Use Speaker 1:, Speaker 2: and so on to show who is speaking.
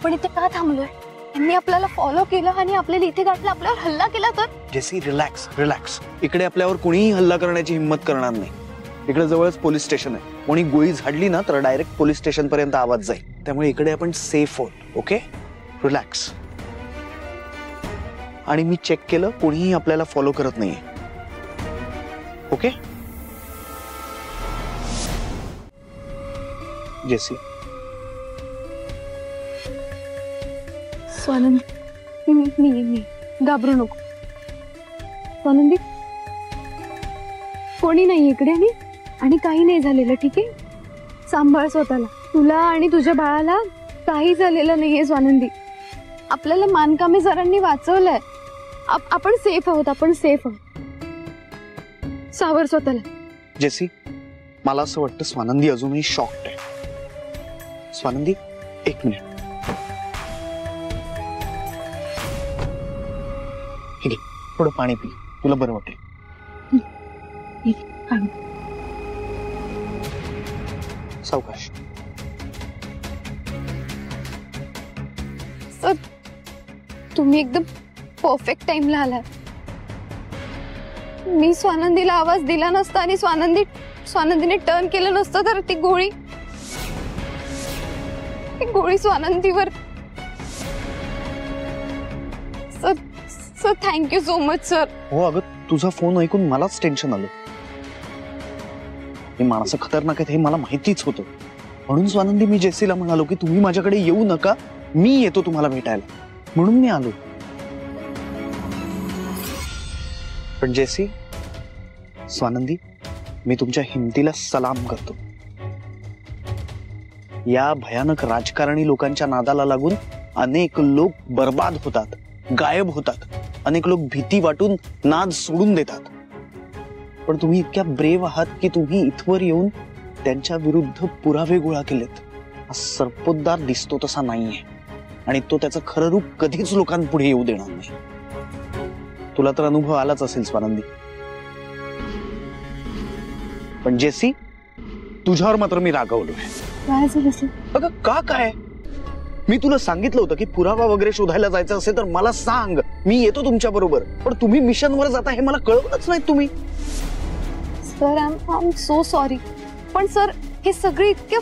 Speaker 1: आपण इथे का थांबलोय? यांनी आपल्याला फॉलो केलं आणि आपल्याला इथे गाठलं, आपल्यावर हल्ला केला तर?
Speaker 2: जेसी रिलॅक्स रिलॅक्स. इकडे आपल्यावर कोणीही हल्ला करण्याची हिम्मत करणार नाही. इकडे जवळच पोलीस स्टेशन आहे. कोणी गोळी झाडली ना तर डायरेक्ट पोलीस स्टेशन पर्यंत आवाज जाईल. त्यामुळे इकडे आपण सेफ आहोत. Okay, relax. आणि मी चेक केलं, कोणीही आपल्याला फॉलो करत नाहीये. Okay JC.
Speaker 1: स्वानंदी, मी घाबरू नको. स्वानंदी, कोणी नाही इकडे आणि काही नाही झालेलं, ठीक आहे? सांभाळ स्वतःला. तुला आणि तुझ्या बाळाला काही झालेलं नाहीये स्वानंदी. आपल्याला मानकामे सरांनी वाचवलंय. आपण सेफ आहोत, आपण सेफ आहोत. सावर स्वतःला.
Speaker 2: जेसी, मला असं वाटतं स्वानंदी अजूनही शॉक्ड आहे. स्वानंदी, एक मिनिट. ठीक आहे, थोडं पाणी पी, तुला बरं वाटेल. सावकाश.
Speaker 1: सर, तुम्ही एकदम परफेक्ट टाइमला आलात. मी स्वानंदीला आवाज दिला नसता आणि स्वानंदीने टर्न केलं नसतं तर ती गोळी स्वानंदीवर. Sir thank you so much sir.
Speaker 2: हो अगं, तुझा फोन ऐकून मलाच टेन्शन आलं. हे माणसं खतरनाक आहेत हे मला माहितीच होतं. म्हणून स्वानंदी, मी जेसीला म्हणालो की तुम्ही माझ्याकडे येऊ नका, मी येतो तुम्हाला भेटायला. म्हणून मी आलो. पण जेसी, स्वानंदी, मी तुमच्या हिमतीला सलाम करतो. या भयानक राजकारणी लोकांच्या नादाला लागून अनेक लोक बर्बाद होतात, गायब होतात. अनेक लोक भीती वाटून नाद सोडून देतात. पण तुम्ही इतक्या ब्रेव आहात की तुम्ही इथवर येऊन त्यांच्या विरुद्ध पुरावे गोळा केलेत. हा सर्पोद्धार दिसतो तसा नाहीये आणि तो त्याचं खरं रूप कधीच लोकांपुढे येऊ देणार नाही. तुला तर अनुभव आलाच असेल स्वानंदी. पण जेसी, तुझ्यावर मात्र मी रागावलोय.
Speaker 1: काय झालं?
Speaker 2: अगं का काय? मी तुला सांगितलं होतं की पुरावा वगैरे शोधायला जायचं असेल तर मला सांग, मी येतो तुमच्या बरोबर. पण तुम्ही मिशनवर जाता हे मला कळवलंच नाही तुम्ही.
Speaker 1: Sir, I am so sorry. पण सर, हे सगळे इतके